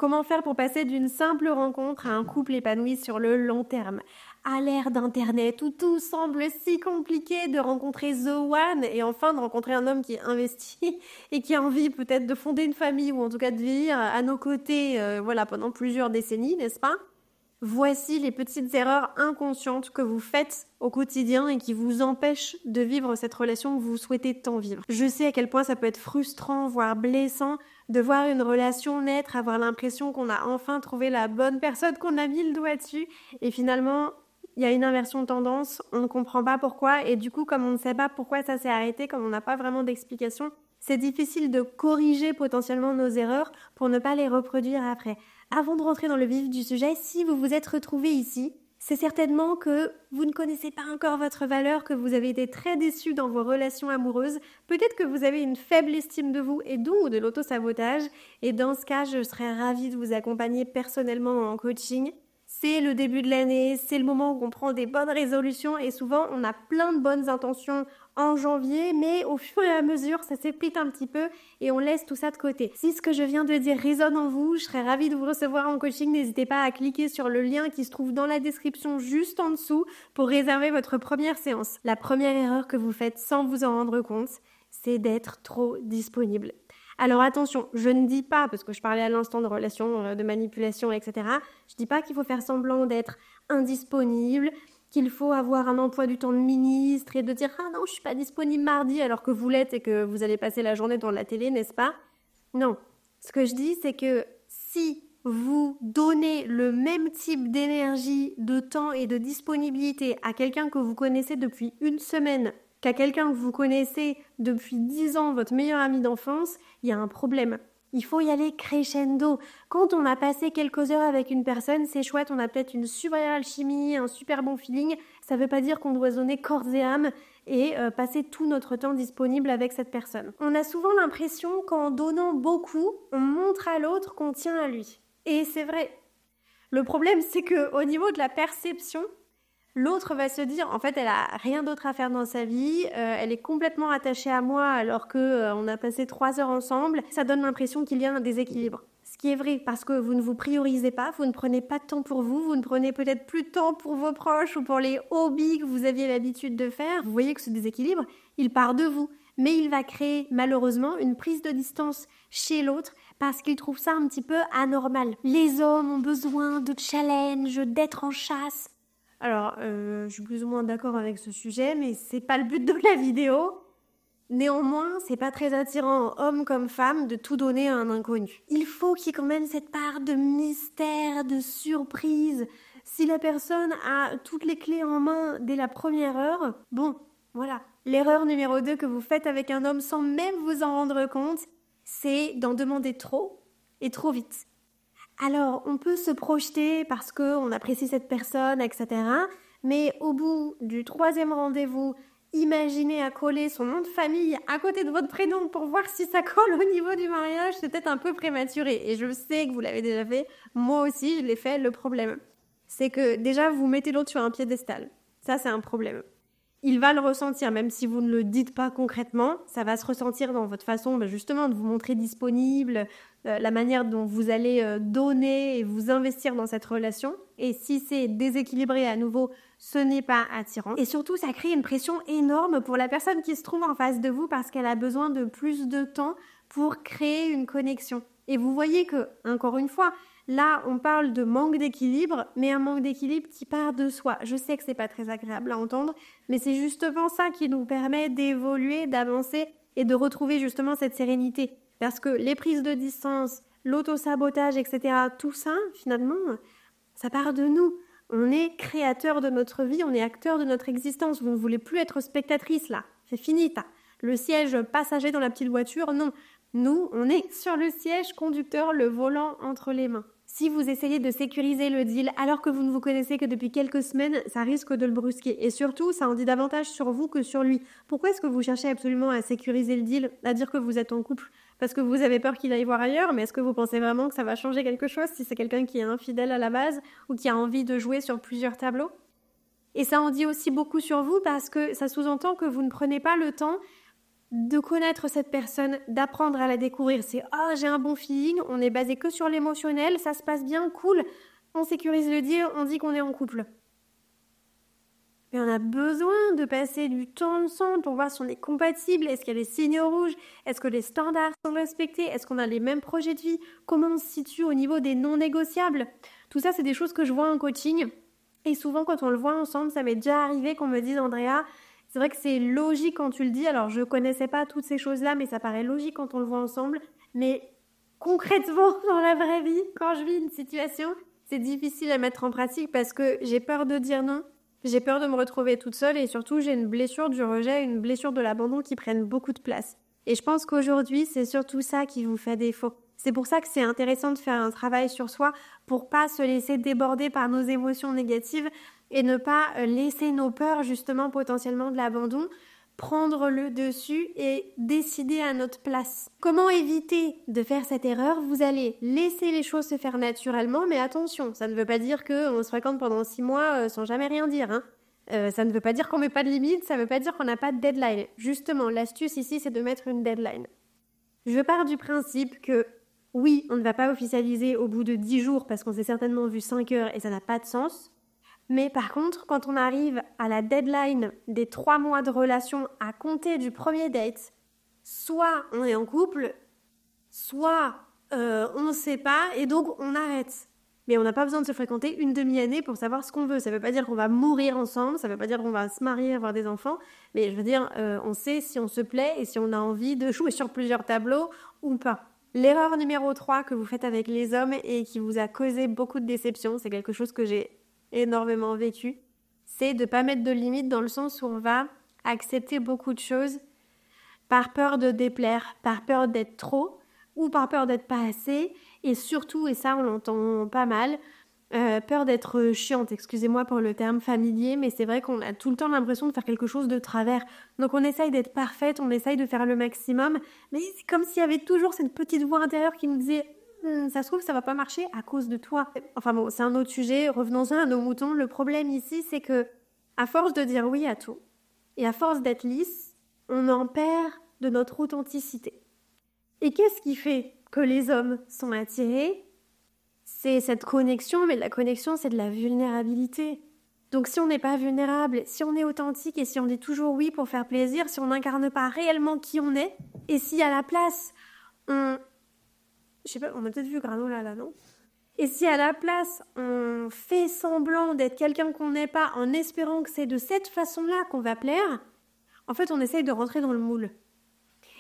Comment faire pour passer d'une simple rencontre à un couple épanoui sur le long terme? À l'ère d'Internet où tout semble si compliqué de rencontrer The One et enfin de rencontrer un homme qui est investi et qui a envie peut-être de fonder une famille ou en tout cas de vivre à nos côtés voilà, pendant plusieurs décennies, n'est-ce pas? Voici les petites erreurs inconscientes que vous faites au quotidien et qui vous empêchent de vivre cette relation que vous souhaitez tant vivre. Je sais à quel point ça peut être frustrant, voire blessant, de voir une relation naître, avoir l'impression qu'on a enfin trouvé la bonne personne, qu'on a mis le doigt dessus, et finalement, il y a une inversion de tendance, on ne comprend pas pourquoi, et du coup, comme on ne sait pas pourquoi ça s'est arrêté, comme on n'a pas vraiment d'explication, c'est difficile de corriger potentiellement nos erreurs pour ne pas les reproduire après. Avant de rentrer dans le vif du sujet, si vous vous êtes retrouvé ici, c'est certainement que vous ne connaissez pas encore votre valeur, que vous avez été très déçu dans vos relations amoureuses, peut-être que vous avez une faible estime de vous et donc de l'auto-sabotage, et dans ce cas, je serais ravie de vous accompagner personnellement en coaching. C'est le début de l'année, c'est le moment où on prend des bonnes résolutions et souvent on a plein de bonnes intentions en janvier, mais au fur et à mesure, ça s'effrite un petit peu et on laisse tout ça de côté. Si ce que je viens de dire résonne en vous, je serais ravie de vous recevoir en coaching. N'hésitez pas à cliquer sur le lien qui se trouve dans la description juste en dessous pour réserver votre première séance. La première erreur que vous faites sans vous en rendre compte, c'est d'être trop disponible. Alors attention, je ne dis pas, parce que je parlais à l'instant de relations, de manipulation, etc., je dis pas qu'il faut faire semblant d'être indisponible, qu'il faut avoir un emploi du temps de ministre et de dire « Ah non, je suis pas disponible mardi » alors que vous l'êtes et que vous allez passer la journée devant la télé, n'est-ce pas? Non. Ce que je dis, c'est que si vous donnez le même type d'énergie, de temps et de disponibilité à quelqu'un que vous connaissez depuis une semaine qu'à quelqu'un que vous connaissez depuis 10 ans, votre meilleur ami d'enfance, il y a un problème. Il faut y aller crescendo. Quand on a passé quelques heures avec une personne, c'est chouette, on a peut-être une super alchimie, un super bon feeling. Ça ne veut pas dire qu'on doit donner corps et âme et passer tout notre temps disponible avec cette personne. On a souvent l'impression qu'en donnant beaucoup, on montre à l'autre qu'on tient à lui. Et c'est vrai. Le problème, c'est qu'au niveau de la perception, l'autre va se dire, en fait, elle a rien d'autre à faire dans sa vie, elle est complètement attachée à moi alors que on a passé 3 heures ensemble. Ça donne l'impression qu'il y a un déséquilibre. Ce qui est vrai, parce que vous ne vous priorisez pas, vous ne prenez pas de temps pour vous, vous ne prenez peut-être plus de temps pour vos proches ou pour les hobbies que vous aviez l'habitude de faire. Vous voyez que ce déséquilibre, il part de vous. Mais il va créer malheureusement une prise de distance chez l'autre parce qu'il trouve ça un petit peu anormal. Les hommes ont besoin de challenge, d'être en chasse. Alors, je suis plus ou moins d'accord avec ce sujet, mais c'est pas le but de la vidéo. Néanmoins, c'est pas très attirant, homme comme femme, de tout donner à un inconnu. Il faut qu'il y ait quand même cette part de mystère, de surprise. Si la personne a toutes les clés en main dès la première heure, bon, voilà. L'erreur numéro 2 que vous faites avec un homme sans même vous en rendre compte, c'est d'en demander trop et trop vite. Alors, on peut se projeter parce qu'on apprécie cette personne, etc. Mais au bout du 3e rendez-vous, imaginez à coller son nom de famille à côté de votre prénom pour voir si ça colle au niveau du mariage, c'est peut-être un peu prématuré. Et je sais que vous l'avez déjà fait, moi aussi je l'ai fait. Le problème, c'est que déjà vous mettez l'autre sur un piédestal. Ça, c'est un problème. Il va le ressentir, même si vous ne le dites pas concrètement, ça va se ressentir dans votre façon justement de vous montrer disponible, la manière dont vous allez donner et vous investir dans cette relation. Et si c'est déséquilibré à nouveau, ce n'est pas attirant. Et surtout, ça crée une pression énorme pour la personne qui se trouve en face de vous parce qu'elle a besoin de plus de temps pour créer une connexion. Et vous voyez que, encore une fois, là, on parle de manque d'équilibre, mais un manque d'équilibre qui part de soi. Je sais que c'est pas très agréable à entendre, mais c'est justement ça qui nous permet d'évoluer, d'avancer et de retrouver justement cette sérénité. Parce que les prises de distance, l'auto-sabotage, etc., tout ça, finalement, ça part de nous. On est créateur de notre vie, on est acteur de notre existence. Vous ne voulez plus être spectatrice, là. C'est fini, le siège passager dans la petite voiture, non. Nous, on est sur le siège conducteur, le volant entre les mains. Si vous essayez de sécuriser le deal alors que vous ne vous connaissez que depuis quelques semaines, ça risque de le brusquer. Et surtout, ça en dit davantage sur vous que sur lui. Pourquoi est-ce que vous cherchez absolument à sécuriser le deal, à dire que vous êtes en couple? Parce que vous avez peur qu'il aille voir ailleurs, mais est-ce que vous pensez vraiment que ça va changer quelque chose si c'est quelqu'un qui est infidèle à la base ou qui a envie de jouer sur plusieurs tableaux? Et ça en dit aussi beaucoup sur vous parce que ça sous-entend que vous ne prenez pas le temps de connaître cette personne, d'apprendre à la découvrir. C'est « Ah, j'ai un bon feeling, on est basé que sur l'émotionnel, ça se passe bien, cool. » On sécurise le dire, on dit qu'on est en couple. Mais on a besoin de passer du temps ensemble pour voir si on est compatible. Est-ce qu'il y a des signaux rouges? Est-ce que les standards sont respectés? Est-ce qu'on a les mêmes projets de vie? Comment on se situe au niveau des non négociables? Tout ça, c'est des choses que je vois en coaching. Et souvent, quand on le voit ensemble, ça m'est déjà arrivé qu'on me dise « Andrea, c'est vrai que c'est logique quand tu le dis. Alors, je connaissais pas toutes ces choses-là, mais ça paraît logique quand on le voit ensemble. Mais concrètement, dans la vraie vie, quand je vis une situation, c'est difficile à mettre en pratique parce que j'ai peur de dire non. J'ai peur de me retrouver toute seule et surtout, j'ai une blessure du rejet, une blessure de l'abandon qui prennent beaucoup de place. Et je pense qu'aujourd'hui, c'est surtout ça qui vous fait défaut. C'est pour ça que c'est intéressant de faire un travail sur soi pour pas se laisser déborder par nos émotions négatives et ne pas laisser nos peurs, justement, potentiellement de l'abandon, prendre le dessus et décider à notre place. Comment éviter de faire cette erreur? Vous allez laisser les choses se faire naturellement, mais attention, ça ne veut pas dire qu'on se fréquente pendant 6 mois sans jamais rien dire, hein. Ça ne veut pas dire qu'on met pas de limite, ça ne veut pas dire qu'on n'a pas de deadline. Justement, l'astuce ici, c'est de mettre une deadline. Je pars du principe que oui, on ne va pas officialiser au bout de 10 jours parce qu'on s'est certainement vu 5 heures et ça n'a pas de sens. Mais par contre, quand on arrive à la deadline des 3 mois de relation à compter du premier date, soit on est en couple, soit on ne sait pas et donc on arrête. Mais on n'a pas besoin de se fréquenter une demi-année pour savoir ce qu'on veut. Ça ne veut pas dire qu'on va mourir ensemble, ça ne veut pas dire qu'on va se marier, avoir des enfants. Mais je veux dire, on sait si on se plaît et si on a envie de jouer sur plusieurs tableaux ou pas. L'erreur numéro 3 que vous faites avec les hommes et qui vous a causé beaucoup de déception, c'est quelque chose que j'ai énormément vécu, c'est de ne pas mettre de limites dans le sens où on va accepter beaucoup de choses par peur de déplaire, par peur d'être trop ou par peur d'être pas assez et surtout, et ça on l'entend pas mal, peur d'être chiante, excusez-moi pour le terme familier, mais c'est vrai qu'on a tout le temps l'impression de faire quelque chose de travers. Donc on essaye d'être parfaite, on essaye de faire le maximum, mais c'est comme s'il y avait toujours cette petite voix intérieure qui nous disait ça se trouve, ça va pas marcher à cause de toi. Enfin bon, c'est un autre sujet, revenons-en à nos moutons. Le problème ici, c'est que, à force de dire oui à tout, et à force d'être lisse, on en perd de notre authenticité. Et qu'est-ce qui fait que les hommes sont attirés? C'est cette connexion, mais la connexion, c'est de la vulnérabilité. Donc si on n'est pas vulnérable, si on est authentique et si on dit toujours oui pour faire plaisir, si on n'incarne pas réellement qui on est, et si à la place, je sais pas, on a peut-être vu Granola là, non? Et si à la place, on fait semblant d'être quelqu'un qu'on n'est pas en espérant que c'est de cette façon-là qu'on va plaire, en fait, on essaye de rentrer dans le moule.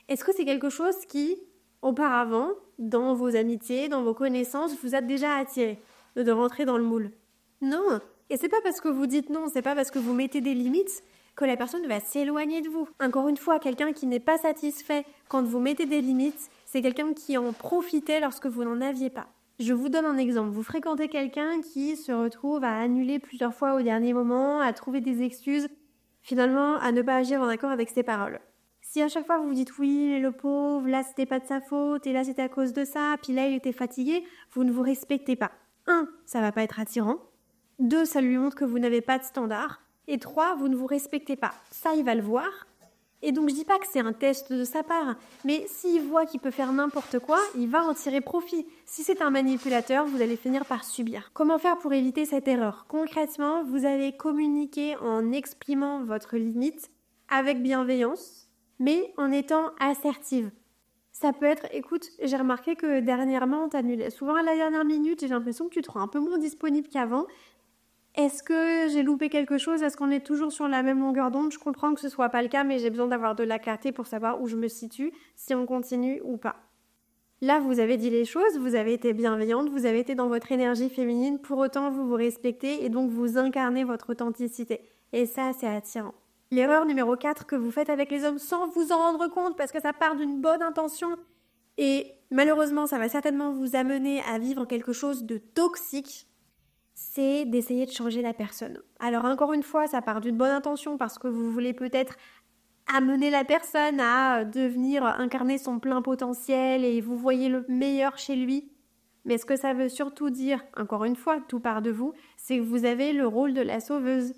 Est-ce que c'est quelque chose qui, auparavant, dans vos amitiés, dans vos connaissances, vous a déjà attiré de rentrer dans le moule? Non. Et c'est pas parce que vous dites non, c'est pas parce que vous mettez des limites que la personne va s'éloigner de vous. Encore une fois, quelqu'un qui n'est pas satisfait quand vous mettez des limites, c'est quelqu'un qui en profitait lorsque vous n'en aviez pas. Je vous donne un exemple. Vous fréquentez quelqu'un qui se retrouve à annuler plusieurs fois au dernier moment, à trouver des excuses, finalement à ne pas agir en accord avec ses paroles. Si à chaque fois vous vous dites oui, mais le pauvre, là c'était pas de sa faute, et là c'était à cause de ça, puis là il était fatigué, vous ne vous respectez pas. 1, ça va pas être attirant. 2, ça lui montre que vous n'avez pas de standard. Et 3, vous ne vous respectez pas. Ça, il va le voir. Et donc, je dis pas que c'est un test de sa part, mais s'il voit qu'il peut faire n'importe quoi, il va en tirer profit. Si c'est un manipulateur, vous allez finir par subir. Comment faire pour éviter cette erreur? Concrètement, vous allez communiquer en exprimant votre limite avec bienveillance, mais en étant assertive. Ça peut être, écoute, j'ai remarqué que dernièrement, t'annulais souvent à la dernière minute, j'ai l'impression que tu te rends un peu moins disponible qu'avant. Est-ce que j'ai loupé quelque chose? Est-ce qu'on est toujours sur la même longueur d'onde? Je comprends que ce soit pas le cas, mais j'ai besoin d'avoir de la clarté pour savoir où je me situe, si on continue ou pas. Là, vous avez dit les choses, vous avez été bienveillante, vous avez été dans votre énergie féminine, pour autant vous vous respectez et donc vous incarnez votre authenticité. Et ça, c'est attirant. L'erreur numéro 4 que vous faites avec les hommes sans vous en rendre compte, parce que ça part d'une bonne intention, et malheureusement, ça va certainement vous amener à vivre quelque chose de toxique, c'est d'essayer de changer la personne. Alors encore une fois, ça part d'une bonne intention parce que vous voulez peut-être amener la personne à devenir incarner son plein potentiel et vous voyez le meilleur chez lui. Mais ce que ça veut surtout dire, encore une fois, tout part de vous, c'est que vous avez le rôle de la sauveuse.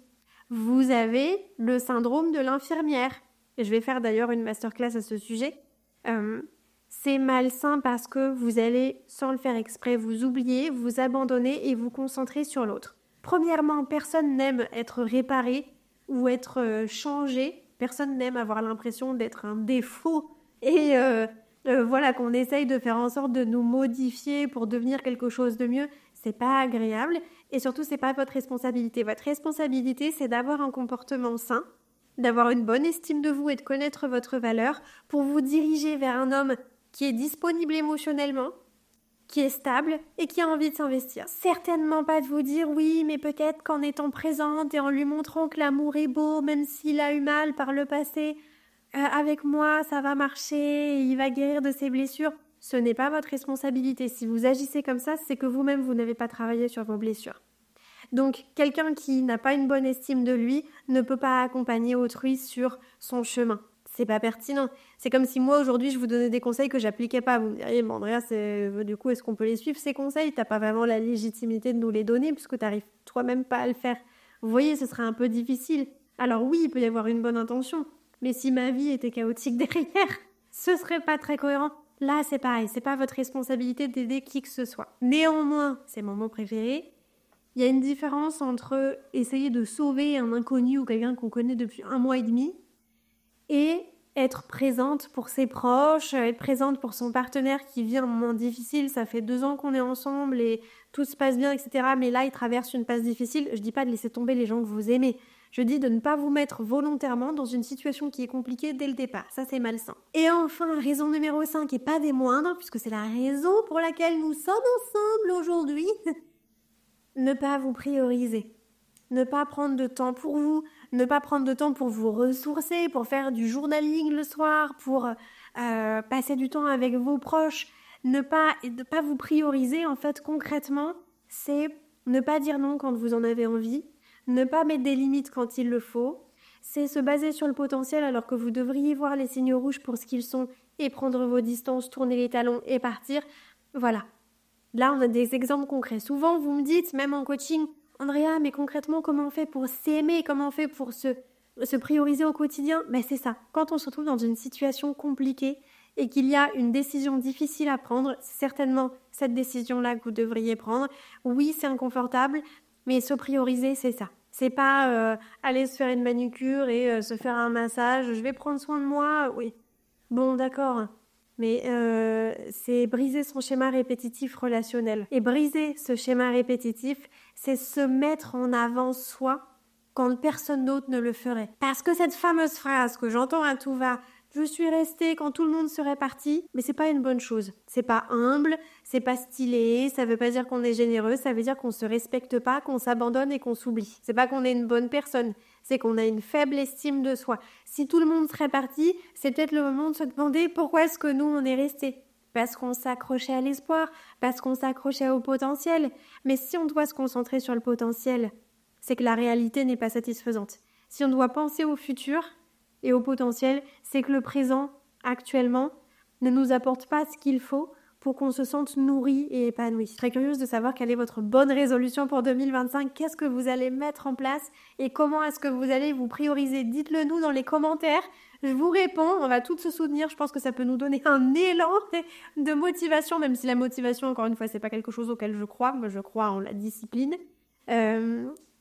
Vous avez le syndrome de l'infirmière. et je vais faire d'ailleurs une masterclass à ce sujet, c'est malsain parce que vous allez, sans le faire exprès, vous oublier, vous abandonner et vous concentrer sur l'autre. Premièrement, personne n'aime être réparé ou être changé. Personne n'aime avoir l'impression d'être un défaut et voilà, qu'on essaye de faire en sorte de nous modifier pour devenir quelque chose de mieux. C'est pas agréable et surtout, c'est pas votre responsabilité. Votre responsabilité, c'est d'avoir un comportement sain, d'avoir une bonne estime de vous et de connaître votre valeur pour vous diriger vers un homme qui est disponible émotionnellement, qui est stable et qui a envie de s'investir. Certainement pas de vous dire oui, mais peut-être qu'en étant présente et en lui montrant que l'amour est beau, même s'il a eu mal par le passé, avec moi ça va marcher, et il va guérir de ses blessures. Ce n'est pas votre responsabilité. Si vous agissez comme ça, c'est que vous-même vous n'avez pas travaillé sur vos blessures. Donc, quelqu'un qui n'a pas une bonne estime de lui ne peut pas accompagner autrui sur son chemin. C'est pas pertinent. C'est comme si moi, aujourd'hui, je vous donnais des conseils que j'appliquais pas. Vous me diriez, bon, Andrea, du coup, est-ce qu'on peut les suivre, ces conseils? T'as pas vraiment la légitimité de nous les donner puisque t'arrives toi-même pas à le faire. Vous voyez, ce serait un peu difficile. Alors oui, il peut y avoir une bonne intention. Mais si ma vie était chaotique derrière, ce serait pas très cohérent. Là, c'est pareil. C'est pas votre responsabilité d'aider qui que ce soit. Néanmoins, c'est mon mot préféré, il y a une différence entre essayer de sauver un inconnu ou quelqu'un qu'on connaît depuis 1 mois et demi et être présente pour ses proches, être présente pour son partenaire qui vit un moment difficile. Ça fait 2 ans qu'on est ensemble et tout se passe bien, etc. Mais là, il traverse une passe difficile. Je dis pas de laisser tomber les gens que vous aimez. Je dis de ne pas vous mettre volontairement dans une situation qui est compliquée dès le départ. Ça, c'est malsain. Et enfin, raison numéro 5, et pas des moindres, puisque c'est la raison pour laquelle nous sommes ensemble aujourd'hui, ne pas vous prioriser. Ne pas prendre de temps pour vous, ne pas prendre de temps pour vous ressourcer, pour faire du journaling le soir, pour passer du temps avec vos proches. Ne pas vous prioriser, en fait, concrètement, c'est ne pas dire non quand vous en avez envie, ne pas mettre des limites quand il le faut, c'est se baser sur le potentiel alors que vous devriez voir les signaux rouges pour ce qu'ils sont et prendre vos distances, tourner les talons et partir. Voilà. Là, on a des exemples concrets. Souvent, vous me dites, même en coaching, Andrea, mais concrètement, comment on fait pour s'aimer? Comment on fait pour se prioriser au quotidien? Ben, c'est ça. Quand on se retrouve dans une situation compliquée et qu'il y a une décision difficile à prendre, c'est certainement cette décision-là que vous devriez prendre. Oui, c'est inconfortable, mais se prioriser, c'est ça. C'est pas aller se faire une manucure et se faire un massage. Je vais prendre soin de moi. Oui. Bon, d'accord. Mais c'est briser son schéma répétitif relationnel. Et briser ce schéma répétitif, c'est se mettre en avant soi quand personne d'autre ne le ferait. Parce que cette fameuse phrase que j'entends à tout va, je suis restée quand tout le monde serait parti, mais c'est pas une bonne chose. C'est pas humble, c'est pas stylé, ça veut pas dire qu'on est généreux, ça veut dire qu'on se respecte pas, qu'on s'abandonne et qu'on s'oublie. C'est pas qu'on est une bonne personne, c'est qu'on a une faible estime de soi. Si tout le monde serait parti, c'est peut-être le moment de se demander pourquoi est-ce que nous on est restés. Parce qu'on s'accrochait à l'espoir, parce qu'on s'accrochait au potentiel. Mais si on doit se concentrer sur le potentiel, c'est que la réalité n'est pas satisfaisante. Si on doit penser au futur et au potentiel, c'est que le présent, actuellement, ne nous apporte pas ce qu'il faut pour qu'on se sente nourri et épanoui. Je suis très curieuse de savoir quelle est votre bonne résolution pour 2025, qu'est-ce que vous allez mettre en place et comment est-ce que vous allez vous prioriser. Dites-le nous dans les commentaires, je vous réponds, on va toutes se soutenir, je pense que ça peut nous donner un élan de motivation, même si la motivation, encore une fois, c'est pas quelque chose auquel je crois, moi je crois en la discipline.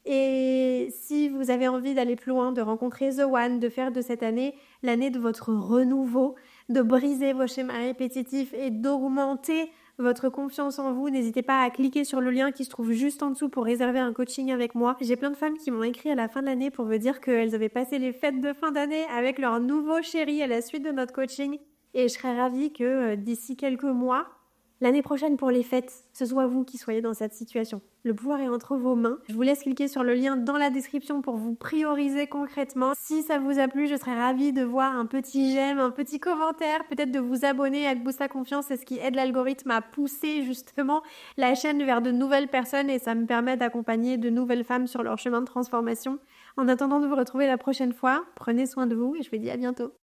Et si vous avez envie d'aller plus loin, de rencontrer The One, de faire de cette année l'année de votre renouveau, de briser vos schémas répétitifs et d'augmenter votre confiance en vous, n'hésitez pas à cliquer sur le lien qui se trouve juste en dessous pour réserver un coaching avec moi. J'ai plein de femmes qui m'ont écrit à la fin de l'année pour me dire qu'elles avaient passé les fêtes de fin d'année avec leur nouveau chéri à la suite de notre coaching. Et je serais ravie que d'ici quelques mois, l'année prochaine pour les fêtes, ce soit vous qui soyez dans cette situation. Le pouvoir est entre vos mains. Je vous laisse cliquer sur le lien dans la description pour vous prioriser concrètement. Si ça vous a plu, je serais ravie de voir un petit j'aime, un petit commentaire, peut-être de vous abonner à Boost ta confiance. C'est ce qui aide l'algorithme à pousser justement la chaîne vers de nouvelles personnes et ça me permet d'accompagner de nouvelles femmes sur leur chemin de transformation. En attendant de vous retrouver la prochaine fois, prenez soin de vous et je vous dis à bientôt.